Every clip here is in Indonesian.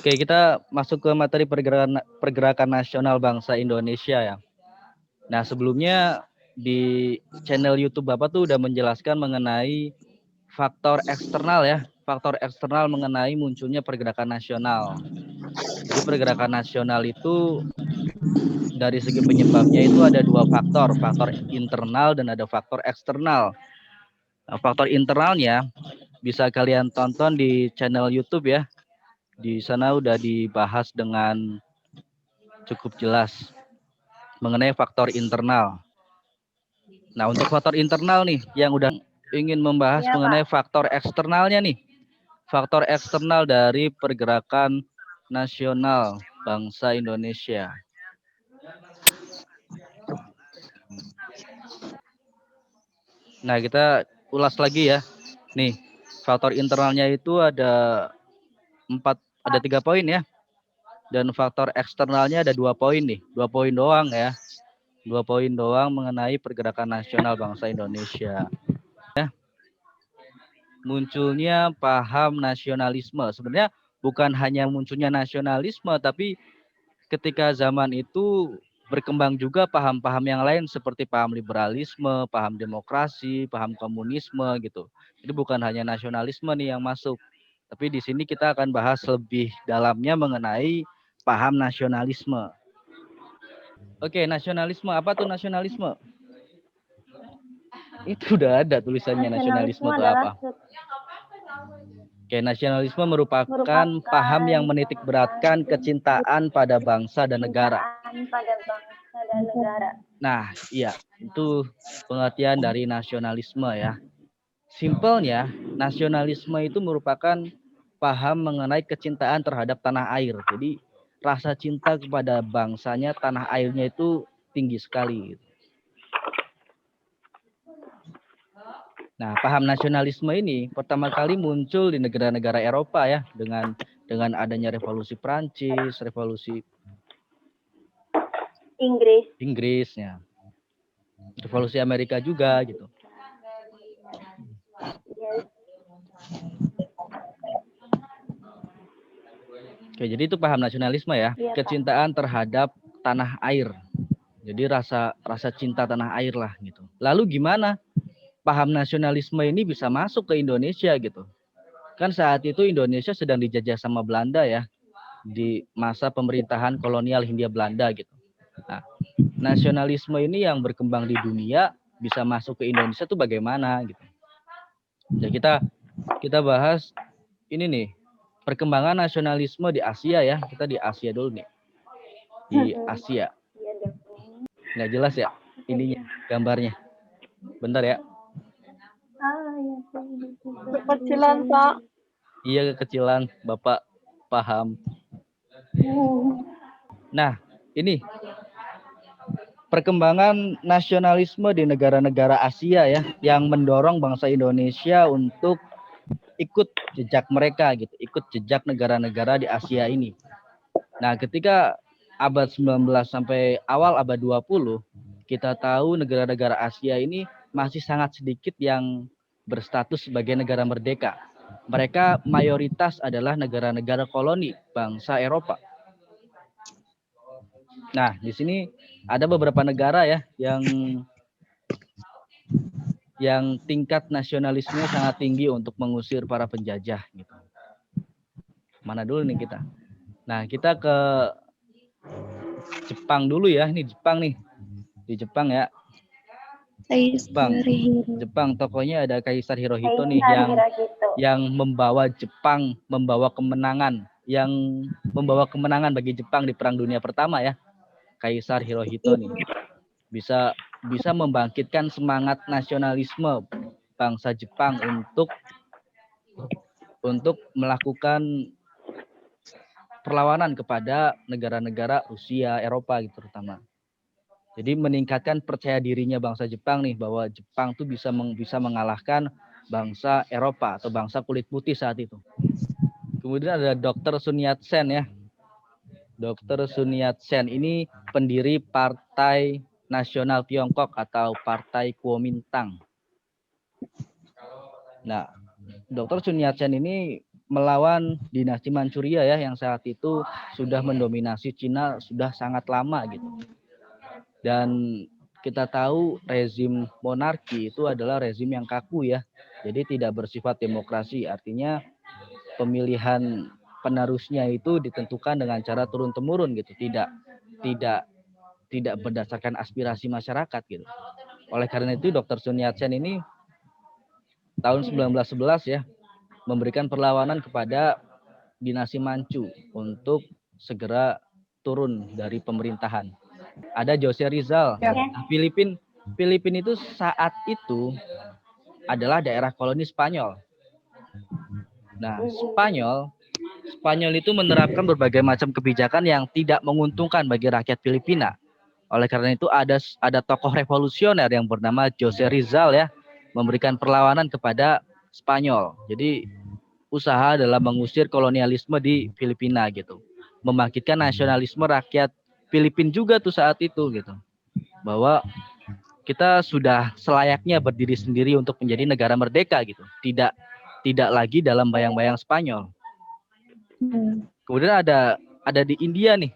Oke, kita masuk ke materi pergerakan nasional bangsa Indonesia ya. Nah, sebelumnya di channel YouTube Bapak tuh udah menjelaskan mengenai faktor eksternal ya, faktor eksternal mengenai munculnya pergerakan nasional. Jadi pergerakan nasional itu dari segi penyebabnya itu ada dua faktor, faktor internal dan ada faktor eksternal. Nah, faktor internalnya bisa kalian tonton di channel YouTube ya. Di sana udah dibahas dengan cukup jelas mengenai faktor internal. Nah, untuk faktor internal nih yang udah ingin membahas mengenai faktor eksternalnya nih. Faktor eksternal dari pergerakan nasional bangsa Indonesia. Nah, kita ulas lagi ya. Nih, faktor internalnya itu ada 3 poin ya. Dan faktor eksternalnya ada 2 poin nih. 2 poin doang ya. 2 poin doang mengenai pergerakan nasional bangsa Indonesia. Ya. Munculnya paham nasionalisme. Sebenarnya bukan hanya munculnya nasionalisme, tapi ketika zaman itu berkembang juga paham-paham yang lain seperti paham liberalisme, paham demokrasi, paham komunisme gitu. Jadi bukan hanya nasionalisme nih yang masuk. Tapi di sini kita akan bahas lebih dalamnya mengenai paham nasionalisme. Oke, nasionalisme apa tuh nasionalisme? Itu udah ada tulisannya nasionalisme itu apa. Oke, nasionalisme merupakan paham yang menitik beratkan kecintaan pada bangsa dan negara. Nah, iya, itu pengertian dari nasionalisme ya. Simpelnya, nasionalisme itu merupakan paham mengenai kecintaan terhadap tanah air. Jadi, rasa cinta kepada bangsanya, tanah airnya itu tinggi sekali. Nah, paham nasionalisme ini pertama kali muncul di negara-negara Eropa ya, dengan adanya revolusi Prancis, revolusi Inggris ya. Revolusi Amerika juga gitu. Oke, jadi itu paham nasionalisme ya, kecintaan terhadap tanah air. Jadi rasa cinta tanah air lah gitu. Lalu gimana paham nasionalisme ini bisa masuk ke Indonesia gitu? Kan saat itu Indonesia sedang dijajah sama Belanda ya, di masa pemerintahan kolonial Hindia Belanda gitu. Nah, nasionalisme ini yang berkembang di dunia bisa masuk ke Indonesia tuh bagaimana gitu. Ya kita bahas ini nih, perkembangan nasionalisme di Asia ya. Kita di Asia dulu nih. Di Asia. Nggak jelas ya ininya, gambarnya. Bentar ya. Kecilan, Pak. Iya, kekecilan, Bapak paham. Nah, ini perkembangan nasionalisme di negara-negara Asia ya, yang mendorong bangsa Indonesia untuk ikut jejak mereka gitu, ikut jejak negara-negara di Asia ini. Nah, ketika abad 19 sampai awal abad 20, kita tahu negara-negara Asia ini masih sangat sedikit yang berstatus sebagai negara merdeka. Mereka mayoritas adalah negara-negara koloni bangsa Eropa. Nah, di sini ada beberapa negara ya yang tingkat nasionalisme sangat tinggi untuk mengusir para penjajah gitu. Mana dulu nih kita? Nah, kita ke Jepang dulu ya. Ini Jepang nih. Di Jepang ya. Jepang tokohnya ada Kaisar Hirohito nih yang membawa Jepang membawa kemenangan bagi Jepang di Perang Dunia Pertama ya. Kaisar Hirohito nih bisa membangkitkan semangat nasionalisme bangsa Jepang untuk melakukan perlawanan kepada negara-negara Rusia, Eropa gitu terutama. Jadi meningkatkan percaya dirinya bangsa Jepang nih bahwa Jepang tuh bisa mengalahkan bangsa Eropa atau bangsa kulit putih saat itu. Kemudian ada Dr. Sun Yat-sen ya. Dr. Sun Yat-sen ini pendiri Partai Nasional Tiongkok atau Partai Kuomintang. Nah, Dr. Sun Yat-sen ini melawan dinasti Manchuria ya, yang saat itu sudah mendominasi Cina sudah sangat lama gitu. Dan kita tahu rezim monarki itu adalah rezim yang kaku ya, jadi tidak bersifat demokrasi. Artinya pemilihan penerusnya itu ditentukan dengan cara turun temurun gitu, tidak tidak berdasarkan aspirasi masyarakat gitu. Oleh karena itu Dr. Sun Yat-sen ini tahun 1911 ya memberikan perlawanan kepada dinasti Manchu untuk segera turun dari pemerintahan. Ada Jose Rizal. Nah, Filipina itu saat itu adalah daerah koloni Spanyol. Nah, Spanyol itu menerapkan berbagai macam kebijakan yang tidak menguntungkan bagi rakyat Filipina. Oleh karena itu ada tokoh revolusioner yang bernama Jose Rizal ya, memberikan perlawanan kepada Spanyol. Jadi usaha dalam mengusir kolonialisme di Filipina gitu. Membangkitkan nasionalisme rakyat Filipina juga tuh saat itu gitu. Bahwa kita sudah selayaknya berdiri sendiri untuk menjadi negara merdeka gitu. Tidak lagi dalam bayang-bayang Spanyol. Kemudian ada di India nih.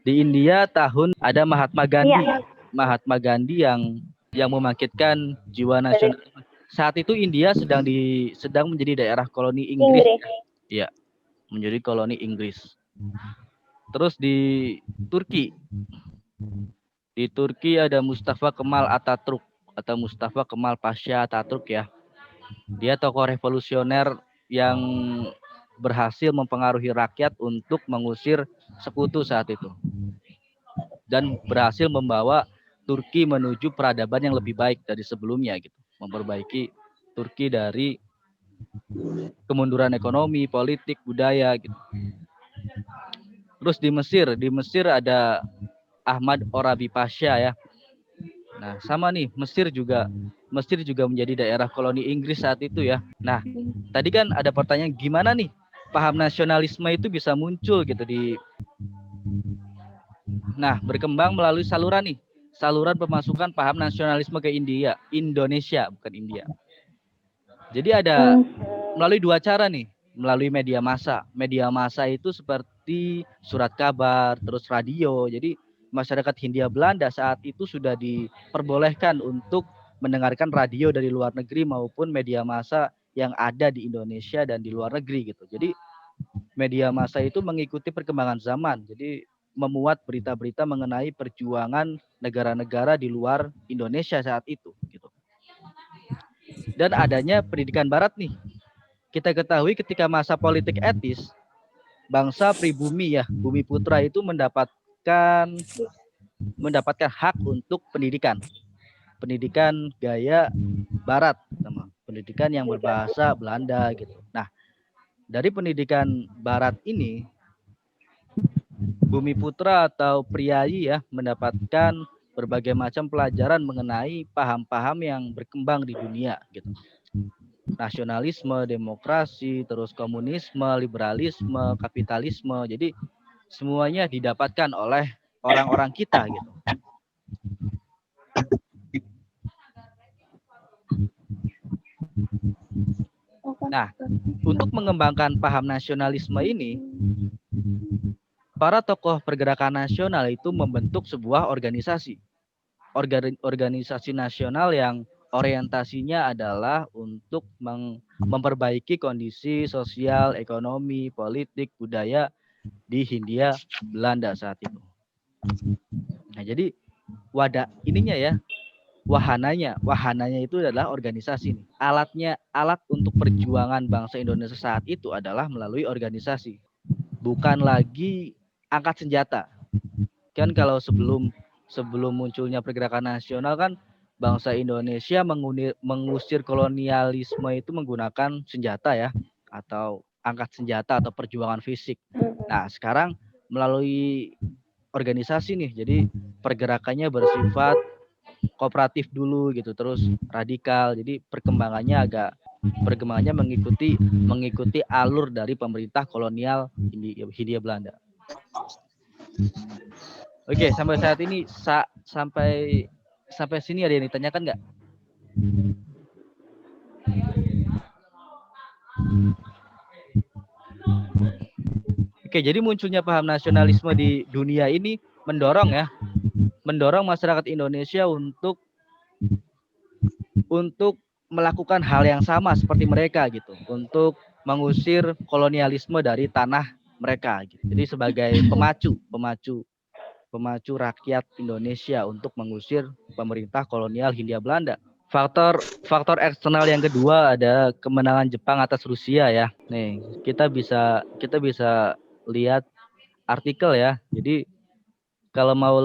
Di India ada Mahatma Gandhi. Iya. Mahatma Gandhi yang membangkitkan jiwa nasional. Saat itu India sedang menjadi daerah koloni Inggris. Iya, menjadi koloni Inggris. Terus di Turki. Di Turki ada Mustafa Kemal Atatürk atau Mustafa Kemal Pasha Atatürk ya. Dia tokoh revolusioner yang berhasil mempengaruhi rakyat untuk mengusir sekutu saat itu. Dan berhasil membawa Turki menuju peradaban yang lebih baik dari sebelumnya gitu. Memperbaiki Turki dari kemunduran ekonomi, politik, budaya gitu. Terus di Mesir ada Ahmad Orabi Pasha ya. Nah, sama nih Mesir juga menjadi daerah koloni Inggris saat itu ya. Nah, tadi kan ada pertanyaan gimana nih paham nasionalisme itu bisa muncul gitu berkembang melalui saluran pemasukan paham nasionalisme ke Indonesia bukan India. Jadi ada melalui dua cara nih, melalui media massa. Media massa itu seperti surat kabar, terus radio. Jadi masyarakat Hindia Belanda saat itu sudah diperbolehkan untuk mendengarkan radio dari luar negeri maupun media massa yang ada di Indonesia dan di luar negeri gitu. Jadi media massa itu mengikuti perkembangan zaman. Jadi memuat berita-berita mengenai perjuangan negara-negara di luar Indonesia saat itu gitu. Dan adanya pendidikan barat nih. Kita ketahui ketika masa politik etis, bangsa pribumi ya, Bumi Putra itu mendapatkan hak untuk pendidikan. Pendidikan gaya barat, pendidikan yang berbahasa Belanda gitu. Nah, dari pendidikan barat ini Bumi Putra atau priayi ya mendapatkan berbagai macam pelajaran mengenai paham-paham yang berkembang di dunia gitu. Nasionalisme, demokrasi, terus komunisme, liberalisme, kapitalisme. Jadi semuanya didapatkan oleh orang-orang kita gitu. Nah, untuk mengembangkan paham nasionalisme ini, para tokoh pergerakan nasional itu membentuk sebuah organisasi. Organisasi nasional yang orientasinya adalah untuk memperbaiki kondisi sosial, ekonomi, politik, budaya di Hindia Belanda saat itu. Nah, jadi wahananya itu adalah organisasi. Alat untuk perjuangan bangsa Indonesia saat itu adalah melalui organisasi. Bukan lagi angkat senjata. Kan kalau sebelum munculnya pergerakan nasional kan bangsa Indonesia mengusir kolonialisme itu menggunakan senjata ya, atau angkat senjata atau perjuangan fisik. Nah, sekarang melalui organisasi nih, jadi pergerakannya bersifat kooperatif dulu gitu, terus radikal. Jadi perkembangannya mengikuti alur dari pemerintah kolonial Hindia Belanda. Oke, sampai saat ini sampai sini ada yang ditanyakan nggak? Oke, jadi munculnya paham nasionalisme di dunia ini mendorong masyarakat Indonesia untuk melakukan hal yang sama seperti mereka gitu, untuk mengusir kolonialisme dari tanah mereka gitu. Jadi sebagai pemacu rakyat Indonesia untuk mengusir pemerintah kolonial Hindia Belanda. Faktor eksternal yang kedua ada kemenangan Jepang atas Rusia ya. Nih, kita bisa lihat artikel ya. Jadi kalau mau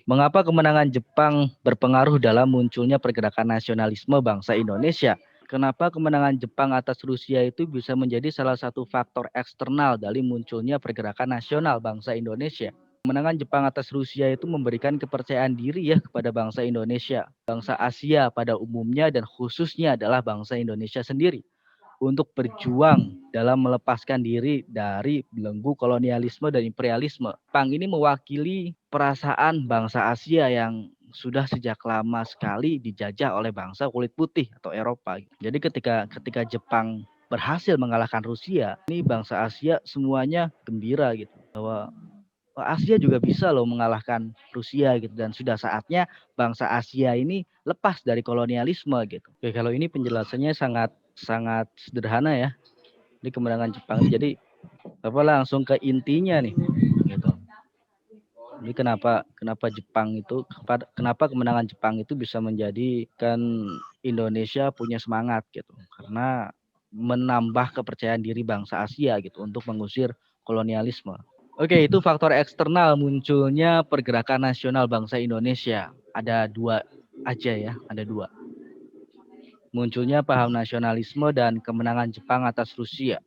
mengapa kemenangan Jepang berpengaruh dalam munculnya pergerakan nasionalisme bangsa Indonesia? Kenapa kemenangan Jepang atas Rusia itu bisa menjadi salah satu faktor eksternal dari munculnya pergerakan nasional bangsa Indonesia? Kemenangan Jepang atas Rusia itu memberikan kepercayaan diri ya kepada bangsa Indonesia. Bangsa Asia pada umumnya dan khususnya adalah bangsa Indonesia sendiri untuk berjuang dalam melepaskan diri dari belenggu kolonialisme dan imperialisme. Jepang ini mewakili perasaan bangsa Asia yang sudah sejak lama sekali dijajah oleh bangsa kulit putih atau Eropa. Jadi ketika Jepang berhasil mengalahkan Rusia, ini bangsa Asia semuanya gembira gitu bahwa Asia juga bisa loh mengalahkan Rusia gitu, dan sudah saatnya bangsa Asia ini lepas dari kolonialisme gitu. Oke, kalau ini penjelasannya sangat sangat sederhana ya. Ini kemenangan Jepang. Jadi langsung ke intinya nih gitu. Jadi kenapa kemenangan Jepang itu bisa menjadikan Indonesia punya semangat gitu. Karena menambah kepercayaan diri bangsa Asia gitu untuk mengusir kolonialisme. Oke, itu faktor eksternal munculnya pergerakan nasional bangsa Indonesia. Ada dua aja ya, ada dua. Munculnya paham nasionalisme dan kemenangan Jepang atas Rusia.